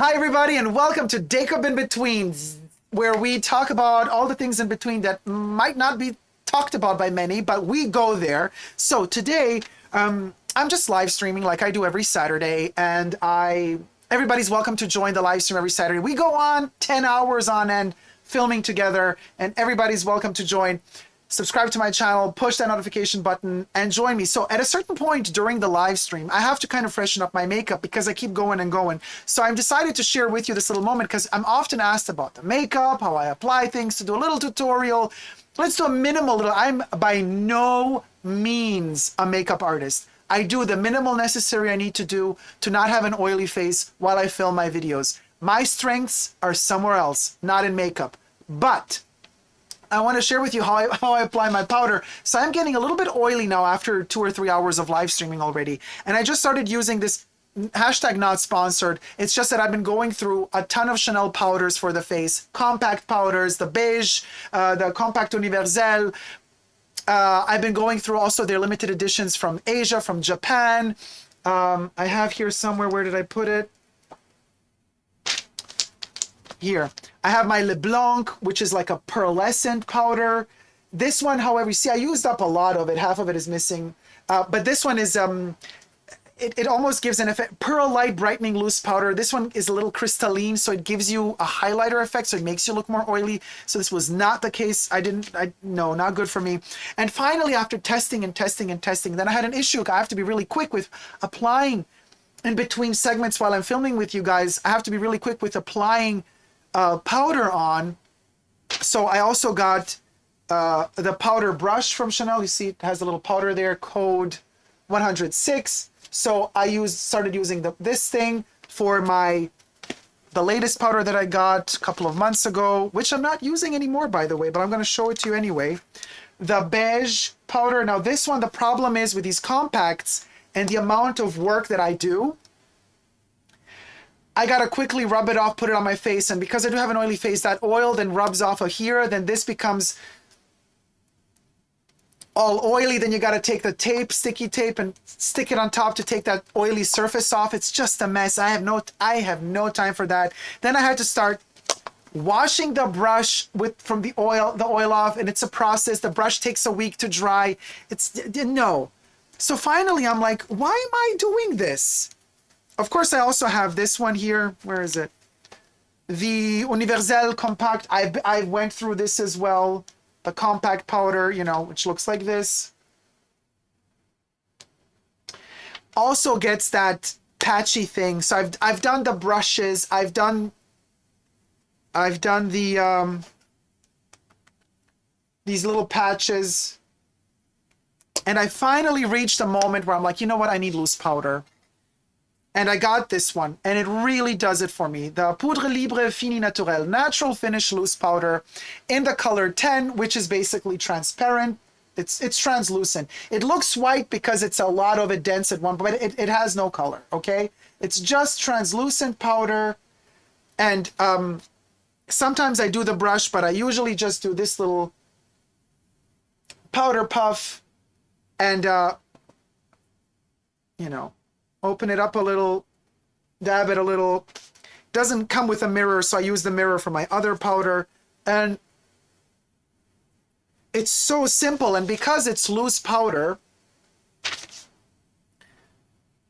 Hi, everybody, and welcome to Dacob in Between, where we talk about all the things in between that might not be talked about by many, but we go there. So today, I'm just live streaming like I do every Saturday, and everybody's welcome to join the live stream every Saturday. We go on 10 hours on end filming together, and everybody's welcome to join. Subscribe to my channel, push that notification button, and join me. So at a certain point during the live stream, I have to kind of freshen up my makeup because I keep going and going. So I've decided to share with you this little moment because I'm often asked about the makeup, how I apply things, to do a little tutorial. Let's do a minimal little. I'm by no means a makeup artist. I do the minimal necessary I need to do to not have an oily face while I film my videos. My strengths are somewhere else, not in makeup. But I want to share with you how I apply my powder. So I'm getting a little bit oily now after 2 or 3 hours of live streaming already. And I just started using this hashtag not sponsored. It's just that I've been going through a ton of Chanel powders for the face, compact powders, the Beige, the Compact Universel. I've been going through also their limited editions from Asia, from Japan. I have here somewhere, where did I put it? Here, I have my LeBlanc, which is like a pearlescent powder. This one, however, you see, I used up a lot of it. Half of it is missing. But this one is, it almost gives an effect. Pearl Light Brightening Loose Powder. This one is a little crystalline, so it gives you a highlighter effect, so it makes you look more oily. So this was not the case. No, not good for me. And finally, after testing and testing and testing, then I had an issue. I have to be really quick with applying in between segments while I'm filming with you guys. I have to be really quick with applying powder on. So I also got the powder brush from Chanel. You see it has a little powder there, code 106. So I started using this thing for the latest powder that I got a couple of months ago, which I'm not using anymore, by the way, but I'm going to show it to you anyway. The Beige Powder. Now this one, the problem is with these compacts and the amount of work that I do, I gotta quickly rub it off, put it on my face, and because I do have an oily face, that oil then rubs off of here, then this becomes all oily, then you gotta take the tape, sticky tape, and stick it on top to take that oily surface off. It's just a mess. I have no time for that. Then I had to start washing the brush from the oil off, and it's a process. The brush takes a week to dry. No. So finally I'm like, why am I doing this? Of course, I also have this one here. Where is it? The Universel Compact. I went through this as well. The compact powder, which looks like this. Also gets that patchy thing. So I've done the brushes. I've done the these little patches. And I finally reached a moment where I'm like, you know what? I need loose powder. And I got this one, and it really does it for me. The Poudre Libre Fini Naturel Natural Finish Loose Powder in the color 10, which is basically transparent. It's translucent. It looks white because it's a lot of it dense at one point, but it has no color, okay? It's just translucent powder. And sometimes I do the brush, but I usually just do this little powder puff and, open it up a little, dab it a little. Doesn't come with a mirror, so I use the mirror for my other powder. And it's so simple, and because it's loose powder,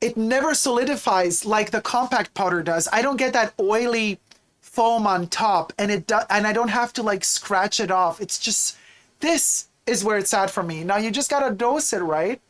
it never solidifies like the compact powder does. I don't get that oily foam on top, and I don't have to like scratch it off. It's just, this is where it's at for me. Now you just gotta dose it right.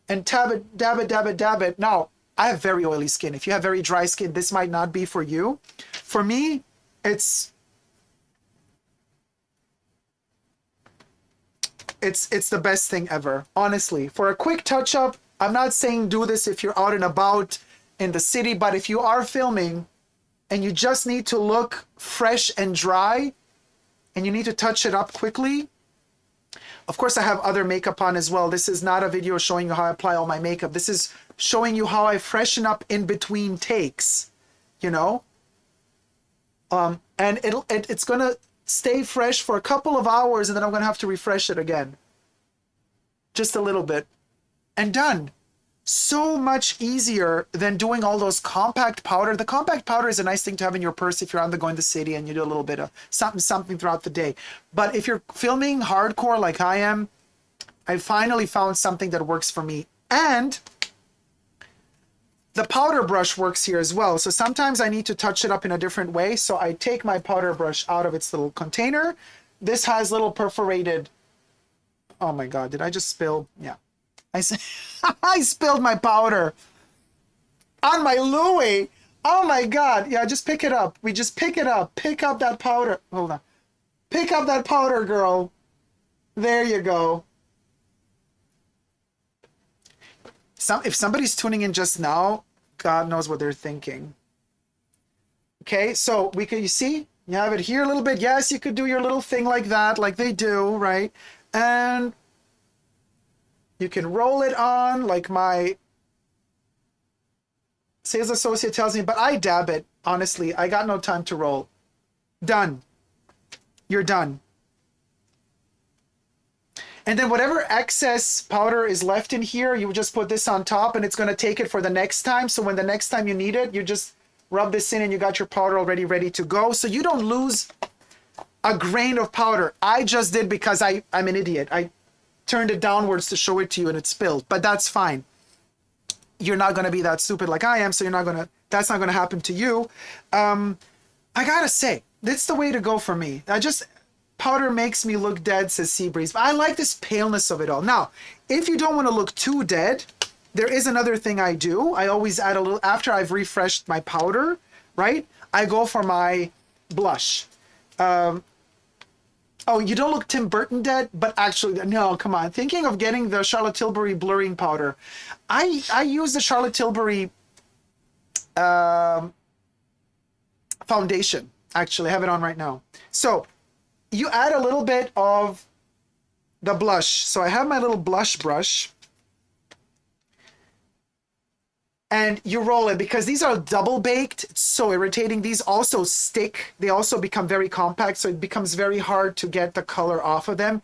And dab it. Now, I have very oily skin. If you have very dry skin, this might not be for you. For me, it's the best thing ever, honestly. For a quick touch-up, I'm not saying do this if you're out and about in the city, but if you are filming and you just need to look fresh and dry and you need to touch it up quickly. Of course, I have other makeup on as well. This is not a video showing you how I apply all my makeup. This is showing you how I freshen up in between takes, And it's going to stay fresh for a couple of hours, and then I'm going to have to refresh it again. Just a little bit. And done. So much easier than doing all those compact powder. The compact powder is a nice thing to have in your purse if you're on the go in the city and you do a little bit of something throughout the day. But if you're filming hardcore like I am, I finally found something that works for me. And the powder brush works here as well. So sometimes I need to touch it up in a different way. So I take my powder brush out of its little container. This has little perforated, oh my God, did I just spill? Yeah. I spilled my powder on my Louis. Oh my God. Yeah, just pick it up. We just pick it up. Pick up that powder. Hold on. Pick up that powder, girl. There you go. If somebody's tuning in just now, God knows what they're thinking. Okay, so you see, you have it here a little bit. Yes, you could do your little thing like that, like they do, right? And you can roll it on like my sales associate tells me, but I dab it. Honestly, I got no time to roll. Done. You're done. And then whatever excess powder is left in here, you just put this on top and it's going to take it for the next time. So when the next time you need it, you just rub this in and you got your powder already ready to go. So you don't lose a grain of powder. I just did because I'm an idiot. I turned it downwards to show it to you and it spilled, but that's fine. You're not going to be that stupid like I am. So that's not going to happen to you. I gotta say, that's the way to go for me. Powder makes me look dead, says Seabreeze. But I like this paleness of it all. Now, if you don't want to look too dead, there is another thing I do. I always add a little, after I've refreshed my powder, right? I go for my blush. Oh, you don't look Tim Burton dead? But actually, no, come on. Thinking of getting the Charlotte Tilbury blurring powder. I use the Charlotte Tilbury foundation. Actually, I have it on right now. So, you add a little bit of the blush. So I have my little blush brush. And you roll it because these are double baked. It's so irritating. These also stick. They also become very compact. So it becomes very hard to get the color off of them.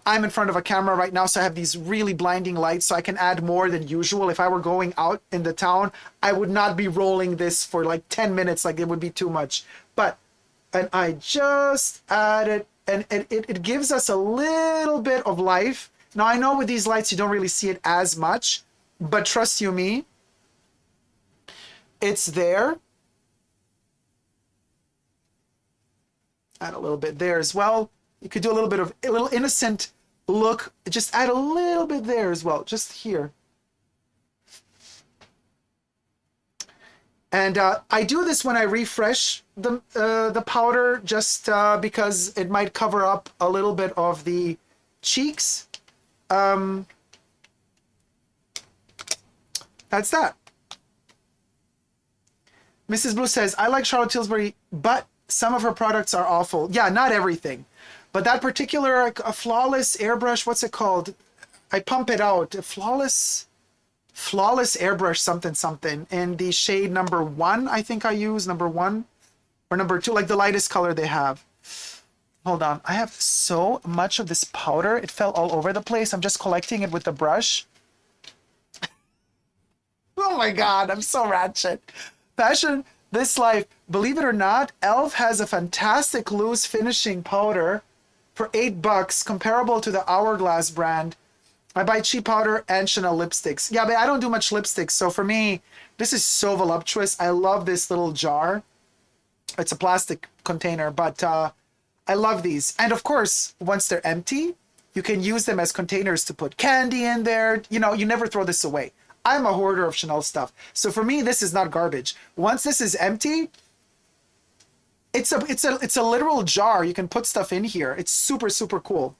I'm in front of a camera right now, so I have these really blinding lights. So I can add more than usual. If I were going out in the town, I would not be rolling this for like 10 minutes. Like it would be too much. And I just add it. And it gives us a little bit of life. Now, I know with these lights, you don't really see it as much, but trust you me, it's there. Add a little bit there as well. You could do a little innocent look. Just add a little bit there as well, just here. And I do this when I refresh the powder, just because it might cover up a little bit of the cheeks. That's that. Mrs. Blue says, I like Charlotte Tilbury, but some of her products are awful. Yeah, not everything. But that particular flawless airbrush, what's it called? I pump it out. Flawless airbrush something in the shade number 1. I think I use number 1 or number 2, like the lightest color they have. Hold on, I have so much of this powder, it fell all over the place. I'm just collecting it with the brush. Oh my God, I'm so ratchet. Fashion This Life, believe it or not, Elf has a fantastic loose finishing powder for $8, comparable to the Hourglass brand. I buy cheap powder and Chanel lipsticks. Yeah, but I don't do much lipsticks. So for me, this is so voluptuous. I love this little jar. It's a plastic container, but I love these. And of course, once they're empty, you can use them as containers to put candy in there. You know, you never throw this away. I'm a hoarder of Chanel stuff. So for me, this is not garbage. Once this is empty, it's a literal jar. You can put stuff in here. It's super, super cool.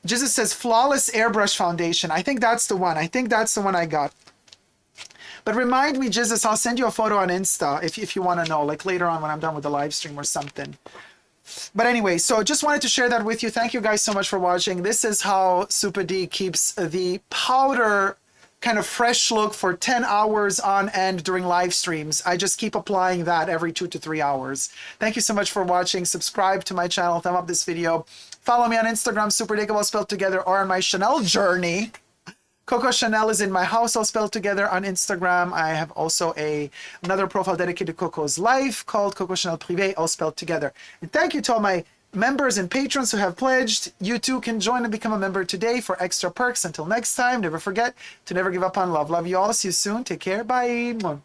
Jesus says, flawless airbrush foundation. I think that's the one. I think that's the one I got. But remind me, Jesus, I'll send you a photo on Insta if you want to know, like later on when I'm done with the live stream or something. But anyway, so just wanted to share that with you. Thank you guys so much for watching. This is how Super D keeps the powder kind of fresh look for 10 hours on end during live streams. I just keep applying that every 2 to 3 hours. Thank you so much for watching. Subscribe to my channel. Thumb up this video. Follow me on Instagram, superdacob spelled together, or on my Chanel journey. Coco Chanel is in my house, all spelled together on Instagram. I have also another profile dedicated to Coco's life called Coco Chanel Privé, all spelled together. And thank you to all my members and patrons who have pledged. You too can join and become a member today for extra perks. Until next time, never forget to never give up on love. Love you all. See you soon. Take care. Bye.